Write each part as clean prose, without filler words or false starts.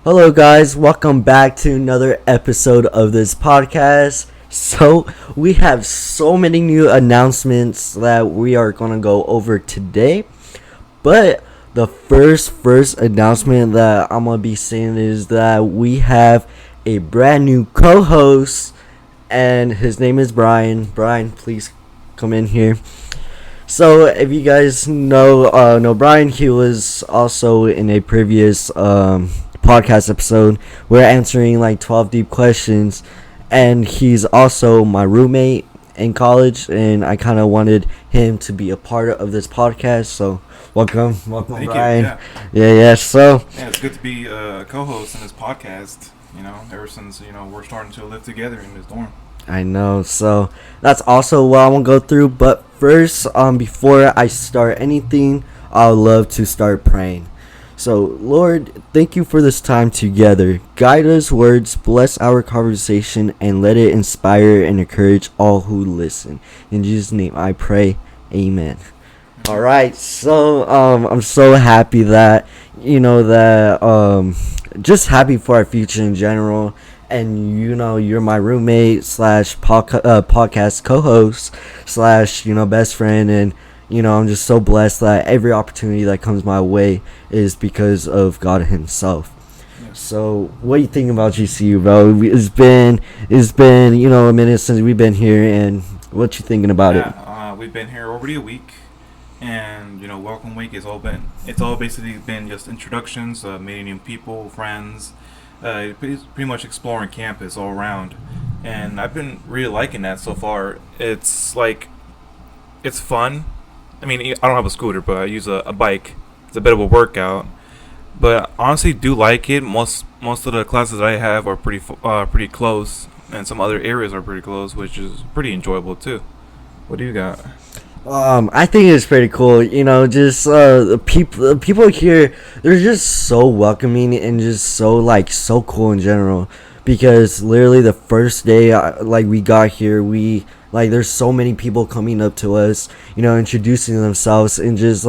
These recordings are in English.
Hello, guys. Welcome back to another episode of this podcast. So, we have so many new announcements that we are going to go over today. But the first announcement that I'm going to be saying is that we have a brand new co-host, and his name is Brian. Brian, please come in here. So, if you guys know Brian, he was also in a previous podcast episode. We're answering like 12 deep questions, and he's also my roommate in college, and I kind of wanted him to be a part of this podcast. So, welcome, Thank Brian. You, So, it's good to be a co-host in this podcast. Ever since we're starting to live together in this dorm. I know. So that's also what I'm gonna go through. But first, before I start anything, I'd love to start praying. So, Lord, thank you for this time together. Guide us words, bless our conversation, and let it inspire and encourage all who listen. In Jesus' name I pray. Amen. Alright, so I'm so happy that just happy for our future in general. And you're my roommate / podcast co-host / best friend, and I'm just so blessed that every opportunity that comes my way is because of God Himself. Yes. So, what do you think about GCU, bro? It's been a minute since we've been here, and what you thinking about it? We've been here already a week, and welcome week it's all basically been just introductions, meeting new people, friends. Pretty much exploring campus all around, and I've been really liking that so far. It's fun. I mean, I don't have a scooter, but I use a bike. It's a bit of a workout, but I honestly do like it. Most of the classes I have are pretty close, and some other areas are pretty close, which is pretty enjoyable too. What do you got? I think it's pretty cool. Just the people here, they're just so welcoming and just so cool in general. Because literally the first day we got here, there's so many people coming up to us, introducing themselves, and just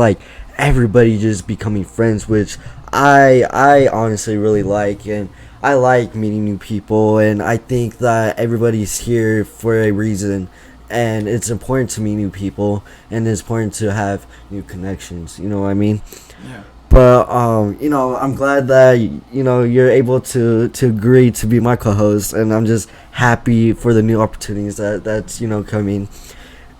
everybody just becoming friends, which I honestly really like. And I like meeting new people, and I think that everybody's here for a reason. And it's important to meet new people, and it's important to have new connections. You know what I mean? Yeah. But I'm glad that you're able to agree to be my co-host, and I'm just happy for the new opportunities that's coming.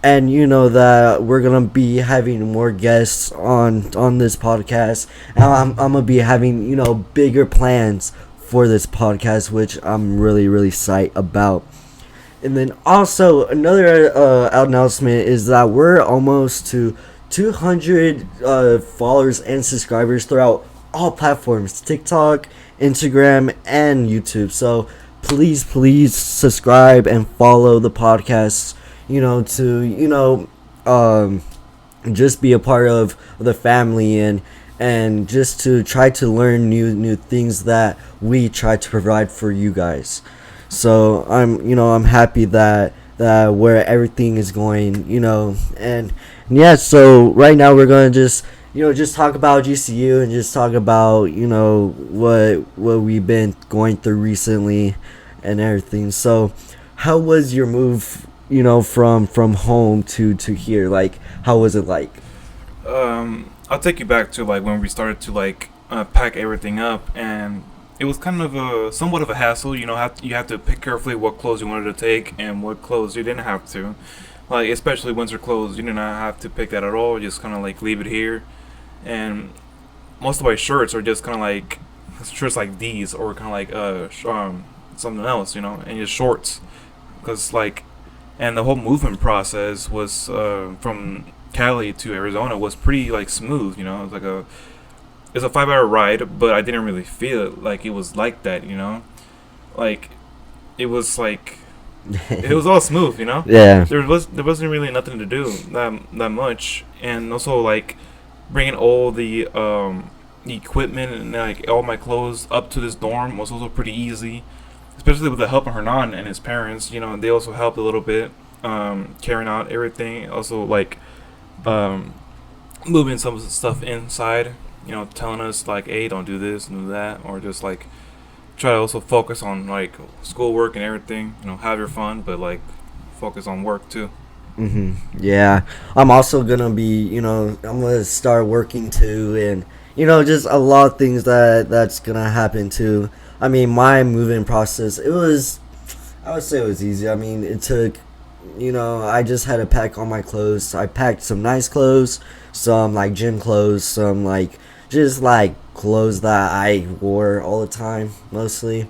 And that we're gonna be having more guests on this podcast, and I'm gonna be having bigger plans for this podcast, which I'm really psyched about. And then also another announcement is that we're almost to 200 followers and subscribers throughout all platforms: TikTok, Instagram, and YouTube. So please subscribe and follow the podcast, to just be a part of the family, and just to try to learn new things that we try to provide for you guys. So I'm happy that where everything is going, and yeah. So right now we're gonna just talk about GCU, and just talk about what we've been going through recently and everything. So how was your move, from home to here? How was it like? I'll take you back to when we started to pack everything up, and it was kind of somewhat of a hassle. You have to pick carefully what clothes you wanted to take and what clothes you didn't have to. Especially winter clothes, you did not have to pick that at all. Just kind of leave it here. And most of my shirts are just kind of shirts like these, or kind of something else, and just shorts. Because and the whole movement process was from Cali to Arizona was pretty smooth. It was it's a 5-hour ride, but I didn't really feel it like it was like that, it was it was all smooth, Yeah. There wasn't really nothing to do that much, and also bringing all the equipment and all my clothes up to this dorm was also pretty easy, especially with the help of Hernan and his parents. They also helped a little bit, carrying out everything. Also moving some stuff inside. telling us like, hey, don't do this, don't do that, or just like try to also focus on like schoolwork and everything. Have your fun, but like focus on work too. Yeah, I'm also gonna be, I'm gonna start working too, and just a lot of things that's gonna happen too. I mean, my moving process, I would say it was easy. I mean, it took, I just had to pack all my clothes. I packed some nice clothes, some like gym clothes, some like just like clothes that I wore all the time mostly,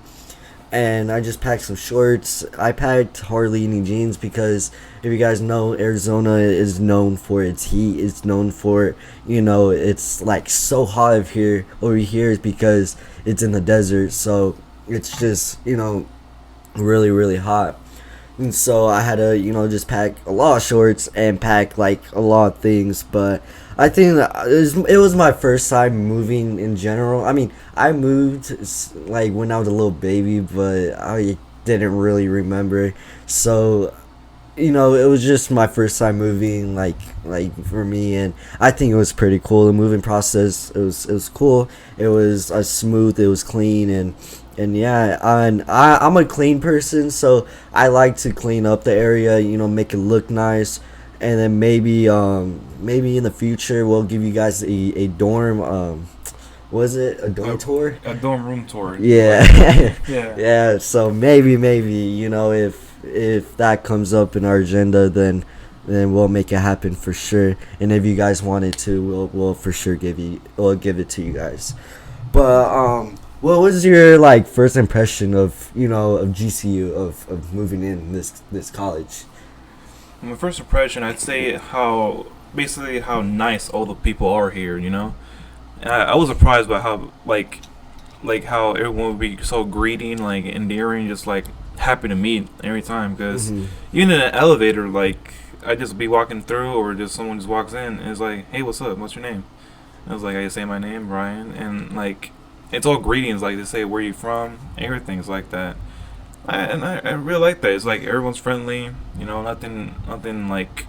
and I just packed some shorts. I packed hardly any jeans because if you guys know, Arizona is known for its heat. It's known for, it's like so hot over here is because it's in the desert. So it's just, really, really hot. And so I had to, just pack a lot of shorts and pack like a lot of things. But I think that it was my first time moving in general. I mean, I moved like when I was a little baby, but I didn't really remember. So, it was just my first time moving, like for me, and I think it was pretty cool. The moving process, it was cool. It was smooth. It was clean, and yeah, and I'm a clean person, so I like to clean up the area, make it look nice, and then maybe in the future we'll give you guys a dorm was it a dorm tour? A dorm room tour. Yeah. Yeah. Yeah, so maybe if that comes up in our agenda, then we'll make it happen for sure. And if you guys want it to, we'll for sure we'll give it to you guys. But what was your like first impression of of GCU, of moving in this college? My first impression, I'd say basically how nice all the people are here. And I was surprised by how like how everyone would be so greeting, like endearing, just like happy to meet every time. Because even in an elevator, like I just be walking through, or just someone just walks in and is like, "Hey, what's up? What's your name?" I was like, "I say my name, Ryan," and like it's all greetings. Like they say, "Where you from?" Everything's like that. I really like that. It's like everyone's friendly. Nothing like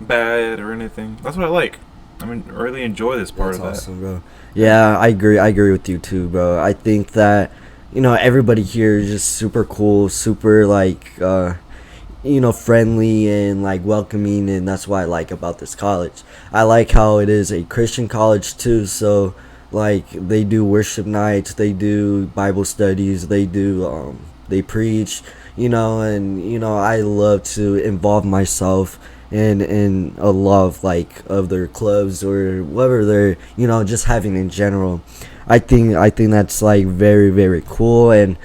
bad or anything. That's what I like. I mean, really enjoy this part That's of that. awesome, bro. Yeah, I agree with you too, bro. I think that everybody here is just super cool, super like friendly and like welcoming, and that's what I like about this college. I like how it is a Christian college too, so like they do worship nights, they do Bible studies, they preach, and I love to involve myself in a lot of like of their clubs or whatever they're just having in general. I think that's like very, very cool, and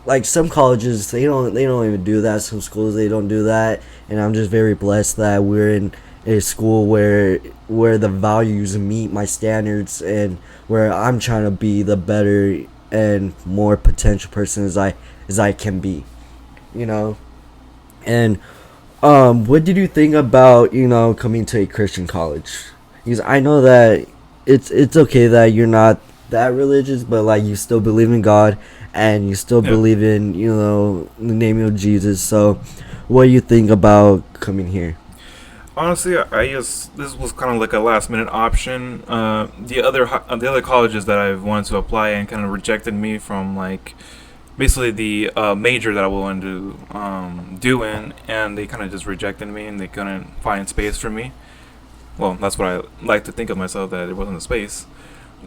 like some colleges they don't even do that. Some schools they don't do that, and I'm just very blessed that we're in a school where the values meet my standards, and where I'm trying to be the better and more potential person as I can be, and what did you think about coming to a Christian college? Because I know that it's okay that you're not that religious, but like you still believe in God and you still Yeah. believe in the name of Jesus. So, what do you think about coming here? Honestly, I guess this was kind of like a last minute option. The other colleges that I've wanted to apply and kind of rejected me from like basically the major that I wanted to do in, and they kind of just rejected me, and they couldn't find space for me. Well, that's what I like to think of myself, that it wasn't a space.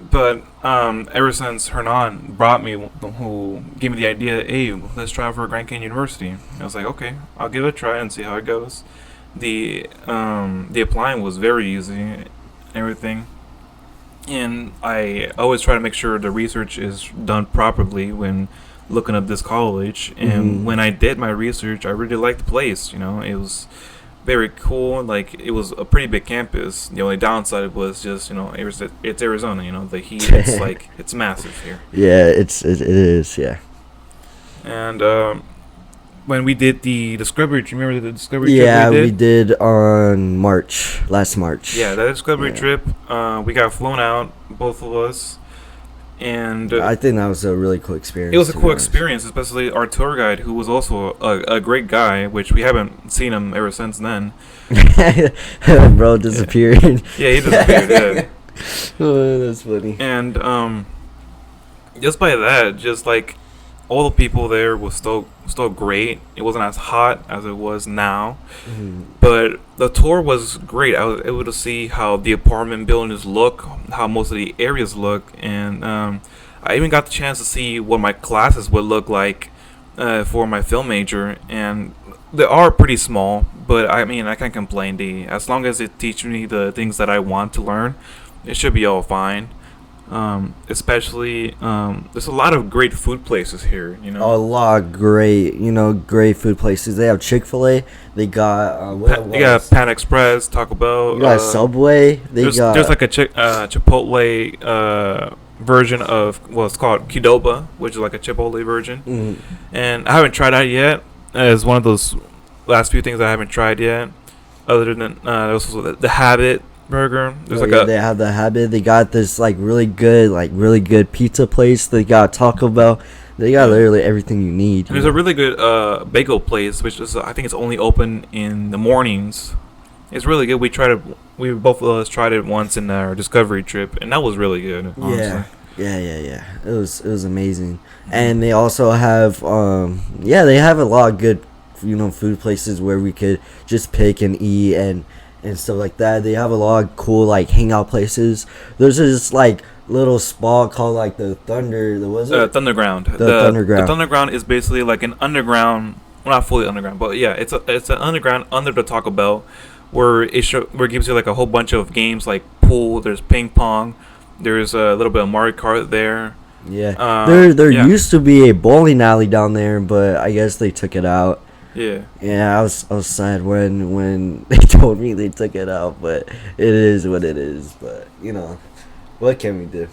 But ever since Hernan brought me, who gave me the idea, hey, let's try out for Grand Canyon University. I was like, okay, I'll give it a try and see how it goes. The applying was very easy, everything, and I always try to make sure the research is done properly when looking up this college. And when I did my research, I really liked the place. It was very cool. Like it was a pretty big campus. The only downside was just it's Arizona. The heat, it's like it's massive here. Yeah, it is. Yeah. And when we did the discovery, do you remember the discovery Yeah, trip we did on last March. Yeah, that discovery Yeah. trip, we got flown out, both of us, and I think that was a really cool experience. it was a to be cool honest. experience, especially our tour guide, who was also a great guy, which we haven't seen him ever since then. Bro disappeared. Yeah, he disappeared. Yeah. Oh, that's funny. And just by that, just like all the people there was still great. It wasn't as hot as it was now, but the tour was great. I was able to see how the apartment buildings look, how most of the areas look, and I even got the chance to see what my classes would look like for my film major, and they are pretty small, but I mean I can't complain. As long as it teaches me the things that I want to learn, it should be all fine. Especially there's a lot of great food places here, you know. A lot of great, great food places. They have Chick-fil-A. They got They got Pan Express, Taco Bell. You got Subway. There's like a Chipotle version of it's called Qdoba, which is like a Chipotle version. And I haven't tried that yet. It's one of those last few things I haven't tried yet. Other than there's also the Habit burger. There's they have the Habit. They got this really good pizza place. They got Taco Bell. They got literally everything you need. And there's a really good bagel place, which is I think it's only open in the mornings. It's really good. We both of us tried it once in our discovery trip, and that was really good. Honestly. Yeah. It was amazing. And they also have they have a lot of good food places where we could just pick and eat and stuff like that. They have a lot of cool hangout places. There's this little spot called the Thunder. Thunderground. The Thunderground. The Thunderground is basically like an underground, well, not fully underground, but yeah, it's an underground under the Taco Bell, where it gives you a whole bunch of games like pool. There's ping pong. There's a little bit of Mario Kart there. Yeah. There used to be a bowling alley down there, but I guess they took it out. Yeah. Yeah, I was sad when they told me they took it out, but it is what it is. But what can we do?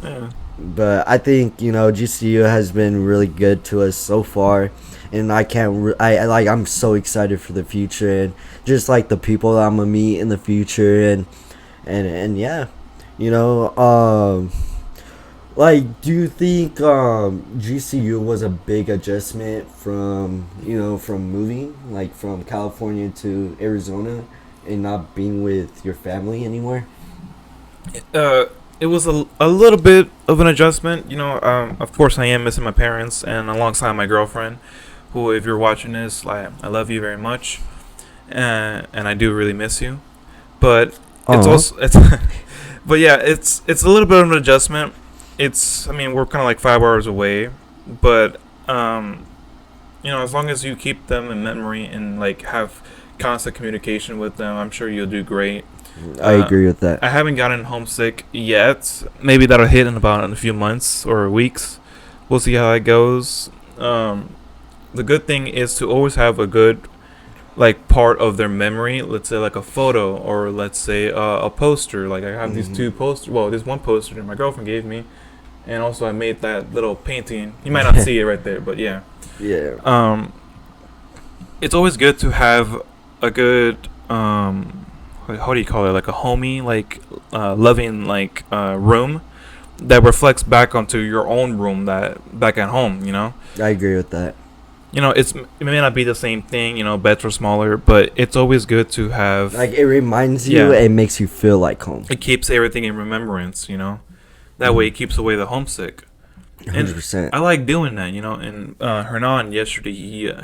Yeah. But I think GCU has been really good to us so far, and I'm so excited for the future and just the people that I'm gonna meet in the future and yeah, do you think GCU was a big adjustment from moving from California to Arizona and not being with your family anymore? It was a little bit of an adjustment. Of course I am missing my parents and alongside my girlfriend, who, if you're watching this, I love you very much, and I do really miss you. But but yeah, it's a little bit of an adjustment. We're kind of 5 hours away, but as long as you keep them in memory and have constant communication with them, I'm sure you'll do great. I agree with that. I haven't gotten homesick yet. Maybe that'll hit in a few months or weeks. We'll see how it goes. The good thing is to always have a good part of their memory. Let's say a photo, or let's say a poster. I have these two posters. Well, there's one poster that my girlfriend gave me, and also I made that little painting. You might not see it right there, but yeah. Yeah. It's always good to have a good how do you call it? A homey, loving room that reflects back onto your own room that back at home. I agree with that. It may not be the same thing. Beds are smaller, but it's always good to have. It reminds you. It makes you feel like home. It keeps everything in remembrance. That way it keeps away the homesick. 100%. I like doing that. And Hernan yesterday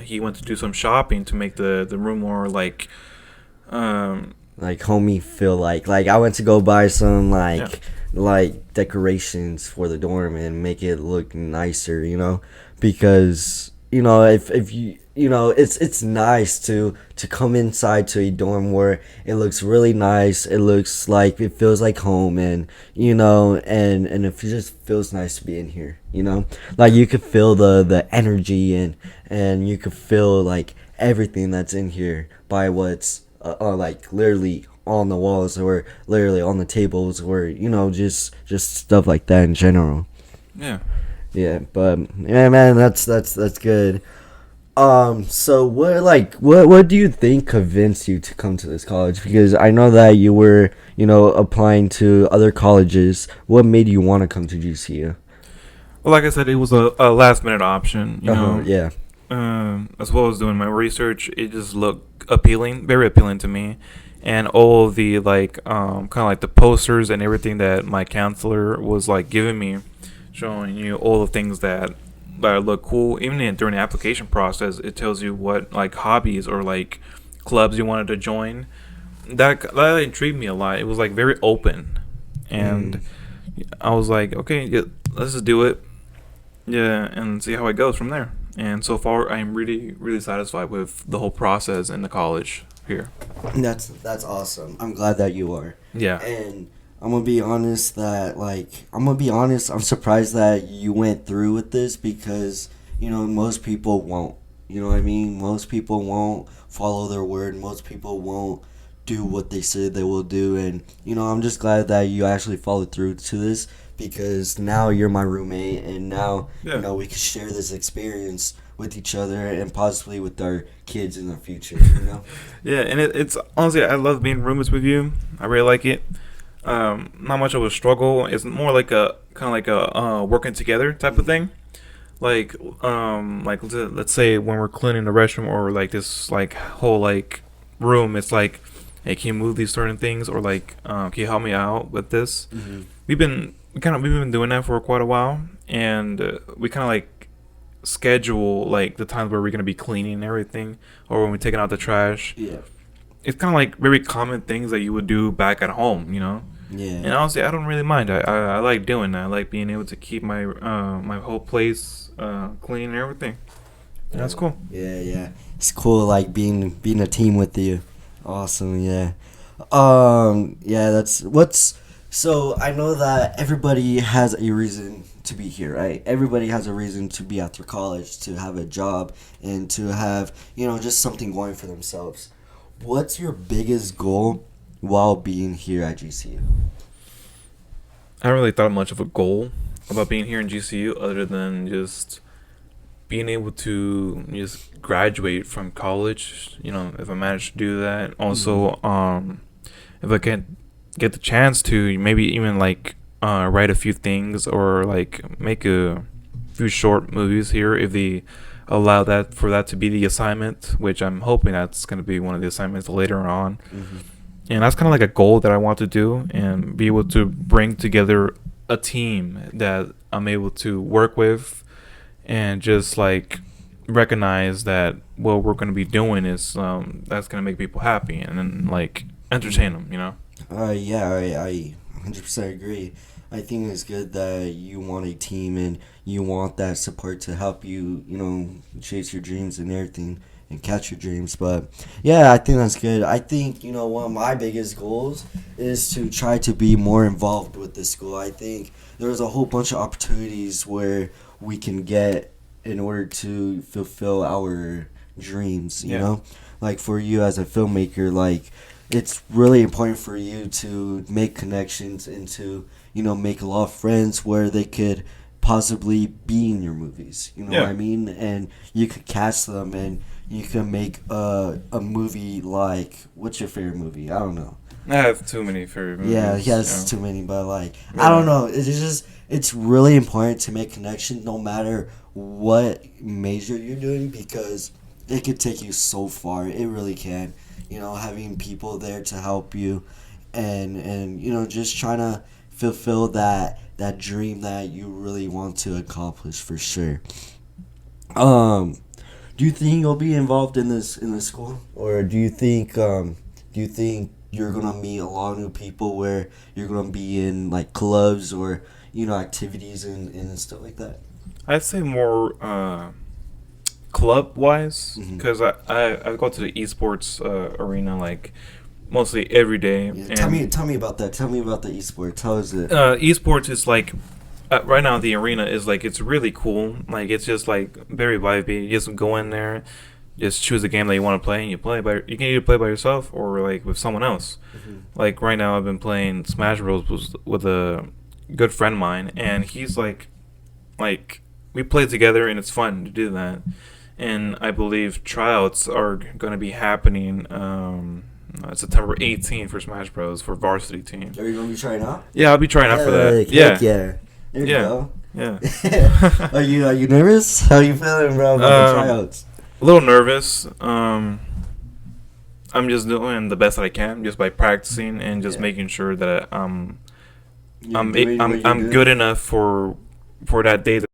he went to do some shopping to make the room more homey feel I went to go buy some decorations for the dorm and make it look nicer, because if you it's nice to come inside to a dorm where it looks really nice. It looks it feels like home, and and it just feels nice to be in here. You could feel the energy and you could feel everything that's in here by what's literally on the walls or literally on the tables, or just stuff like that in general. Yeah, but yeah, man, that's good. So what do you think convinced you to come to this college? Because I know that you were applying to other colleges. What made you want to come to GCU? Well, like I said, it was a last minute option. Yeah. As well as doing my research, it just looked appealing, very appealing to me. and all of the like kind of like the posters and everything that my counselor was like giving me, showing you all the things that look cool. Even during the application process, it tells you what like hobbies or like clubs you wanted to join. That intrigued me a lot. It was like very open, and I was like, okay, yeah, let's just do it, yeah, and see how it goes from there. And so far, I'm really, really satisfied with the whole process in the college here. That's awesome. I'm glad that you are. Yeah. And I'm gonna be honest that I'm surprised that you went through with this because most people won't. You know what I mean? Most people won't follow their word. Most people won't do what they say they will do. And I'm just glad that you actually followed through to this because now you're my roommate, and now we can share this experience with each other and possibly with our kids in the future. Yeah, and it's honestly, I love being roommates with you. I really like it. Not much of a struggle. It's more like a kind of like a working together type of thing. Like let's say when we're cleaning the restroom or like this like whole like room, it's like, hey, can you move these certain things, or like can you help me out with this? Mm-hmm. We've been doing that for quite a while, and we kind of like schedule like the times where we're gonna be cleaning and everything, or when we're taking out the trash. Yeah. It's kind of like very common things that you would do back at home, Yeah. And honestly, I don't really mind. I like doing that. I like being able to keep my my whole place clean and everything. And that's cool. Yeah. It's cool, like being a team with you. Awesome. Yeah. Yeah. So I know that everybody has a reason to be here, right? Everybody has a reason to be at their college, to have a job, and to have just something going for themselves. What's your biggest goal while being here at GCU? I haven't really thought much of a goal about being here in GCU other than just being able to just graduate from college. If I manage to do that. Also, if I can get the chance to maybe even like write a few things or like make a few short movies here if they allow that for that to be the assignment, which I'm hoping that's going to be one of the assignments later on. Mm-hmm. And that's kind of like a goal that I want to do and be able to bring together a team that I'm able to work with and just like recognize that what we're going to be doing is that's going to make people happy and then like entertain them, Yeah, I 100% agree. I think it's good that you want a team and you want that support to help you, chase your dreams and everything and catch your dreams. But yeah, I think that's good. I think, one of my biggest goals is to try to be more involved with this school. I think there's a whole bunch of opportunities where we can get in order to fulfill our dreams, you know? Like for you as a filmmaker, like it's really important for you to make connections and to, make a lot of friends where they could possibly be in your movies. You know what I mean? And you could cast them and you can make a movie like, what's your favorite movie? I don't know. I have too many favorite movies. Yeah, it's too many, but like, I don't know. It's really important to make connections no matter what major you're doing because it could take you so far. It really can. Having people there to help you and just trying to fulfill that dream that you really want to accomplish for sure. Do you think you'll be involved in this school, or do you think you're gonna meet a lot of new people where you're gonna be in like clubs or activities and stuff like that? I'd say more club wise because I go to the esports arena like mostly every day. Yeah, tell me about that. Tell me about the esports. How is it? Esports is like right now the arena is like it's really cool. Like it's just like very vibey. You just go in there, just choose a game that you want to play, and you play. But you can either play by yourself or like with someone else. Mm-hmm. Like right now, I've been playing Smash Bros with a good friend of mine, and he's like we play together, and it's fun to do that. And I believe tryouts are going to be happening September 18th for Smash Bros. For varsity team. Are you going to be trying out? Yeah, I'll be trying out for that. Yeah. There you go. Yeah. Are you nervous? How are you feeling, bro, about the tryouts? A little nervous. I I'm just doing the best that I can, just by practicing and just making sure that I'm good enough for that day to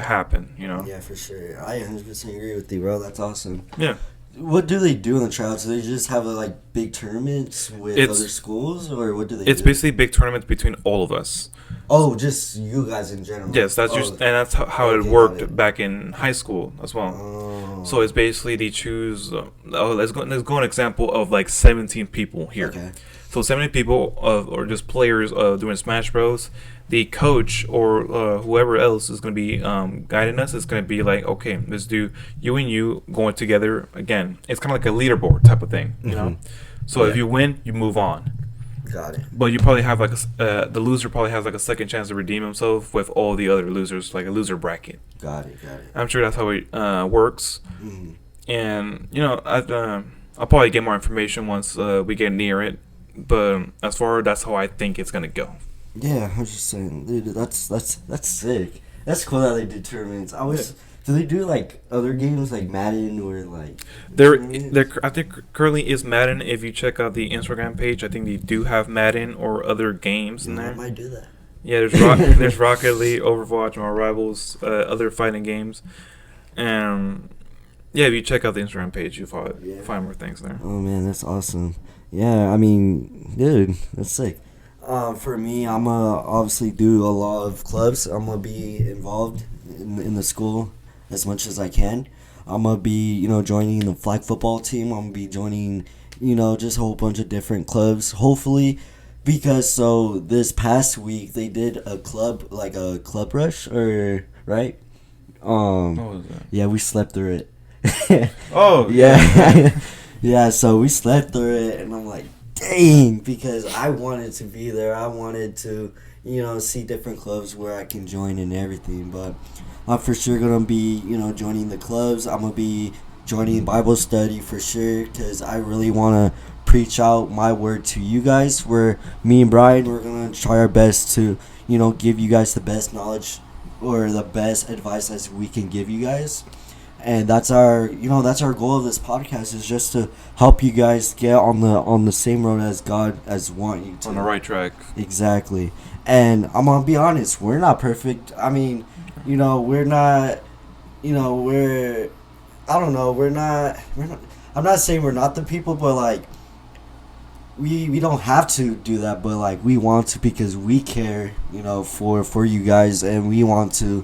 happen. Yeah, for sure. I 100% agree with you, bro. That's awesome. Yeah. What do they do in the tryouts? Do they just have like big tournaments with other schools, or what do they do? It's basically big tournaments between all of us. Oh, just you guys in general. Yes, that's how it worked back in high school as well. Oh. So it's basically they choose. Let's go an example of like 17 people here. Okay. So 70 people or just players doing Smash Bros. The coach or whoever else is going to be guiding us is going to be like, okay, let's do you and you going together again. It's kind of like a leaderboard type of thing, you know. So if you win, you move on. Got it. But you probably have like the loser probably has like a second chance to redeem himself with all the other losers, like a loser bracket. Got it. I'm sure that's how it works. Mm-hmm. And I'll probably get more information once we get near it. But as far as that's how I think it's gonna go. Yeah, I was just saying, dude, that's sick. That's cool that they do tournaments. Do they do like other games like Madden or like? There, I think currently is Madden. If you check out the Instagram page, I think they do have Madden or other games in there. I might do that. Yeah, there's Rocket League, Overwatch, My Rivals, other fighting games, and yeah, if you check out the Instagram page, you'll find more things there. Oh man, that's awesome. Yeah, I mean, dude, that's sick. For me, I'm gonna obviously do a lot of clubs. I'm gonna be involved in the school as much as I can. I'm gonna be, joining the flag football team. I'm gonna be joining, just a whole bunch of different clubs. Hopefully, because this past week they did a club rush, right? What was that? Yeah, we slept through it. Oh yeah. Yeah, so we slept through it, and I'm like, dang, because I wanted to be there. I wanted to, see different clubs where I can join and everything. But I'm for sure going to be, joining the clubs. I'm going to be joining Bible study for sure, because I really want to preach out my word to you guys. Where me and Brian, we're going to try our best to, give you guys the best knowledge or the best advice as we can give you guys. And that's our goal of this podcast, is just to help you guys get on the same road as God as want you to. On the right track. Exactly. And I'm gonna be honest, we're not perfect. I mean, we're not. I don't know. We're not. I'm not saying we're not the people, but like, we don't have to do that. But like, we want to, because we care, for you guys, and we want to.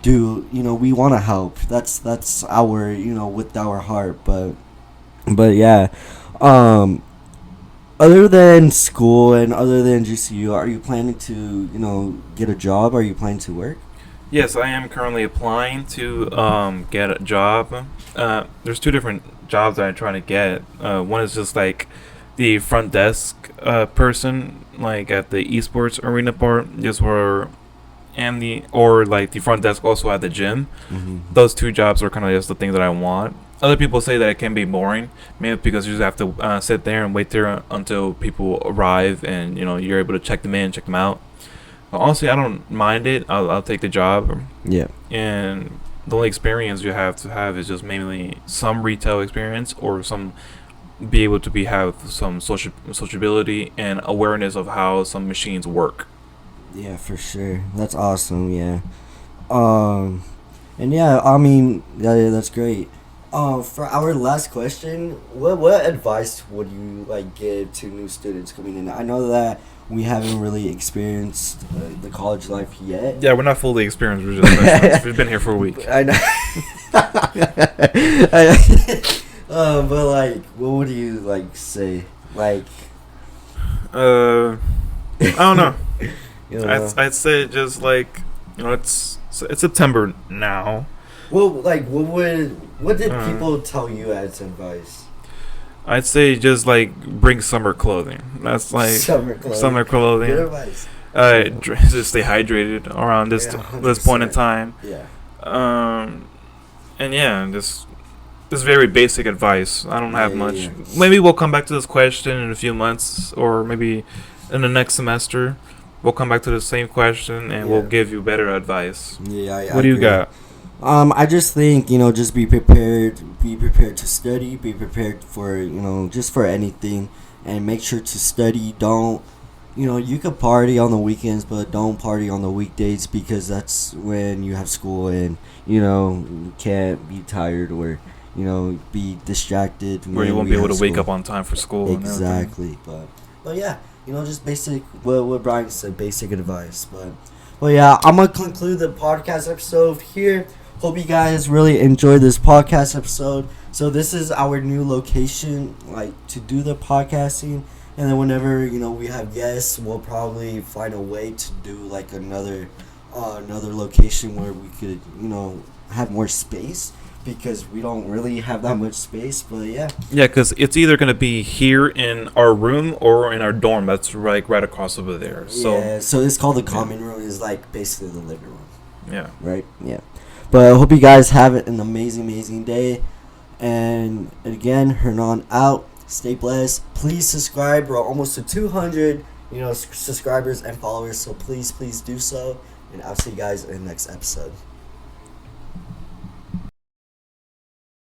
We want to help. That's our, with our heart. But yeah, other than school and other than GCU, are you planning to, get a job? Are you planning to work? Yes, I am currently applying to get a job. There's two different jobs that I'm trying to get. One is just like the front desk person, like at the esports arena part, just where. Or like the front desk also at the gym. Mm-hmm. Those two jobs are kind of just the things that I want. Other people say that it can be boring, maybe because you just have to sit there and wait there until people arrive, and you're able to check them in, check them out. But honestly, I don't mind it. I'll take the job. Yeah. And the only experience you have to have is just mainly some retail experience, or be able to have some sociability and awareness of how some machines work. Yeah, for sure. That's awesome. Yeah. And yeah, I mean, yeah, that's great. For our last question, what advice would you give to new students coming in? I know that we haven't really experienced the college life yet. Yeah, we're not fully experienced. We're just we've been here for a week. I know. But what would you say? I don't know. I'd say just it's September now. Well, what did people tell you as advice? I'd say just bring summer clothing. That's summer clothing. Good advice. Just stay hydrated around this point in time. Yeah. And yeah, just very basic advice. I don't have much. Yeah. Maybe we'll come back to this question in a few months, or maybe in the next semester, we'll come back to the same question and we'll Yeah. give you better advice. Yeah, I What do you agree. got? I just think, just be prepared. Be prepared to study. Be prepared for, just for anything. And make sure to study. Don't, you could party on the weekends, but don't party on the weekdays because that's when you have school and, you can't be tired or, be distracted. Where you when won't we be able have to wake school. up on time for school. And everything. Exactly. But yeah, just basic, what Brian said, basic advice. But yeah, I'm going to conclude the podcast episode here. Hope you guys really enjoyed this podcast episode. So this is our new location, like, to do the podcasting. And then whenever, we have guests, we'll probably find a way to do, like, another location where we could, have more space. Because we don't really have that much space. But yeah. Yeah, because it's either going to be here in our room or in our dorm. That's right across over there. So Yeah, so it's called the common room. It's like basically the living room. yeah. Right? Yeah. But I hope you guys have an amazing day. And again, Hernan out. Stay blessed. Please subscribe. We're almost to 200, subscribers and followers. So please do so. And I'll see you guys in the next episode.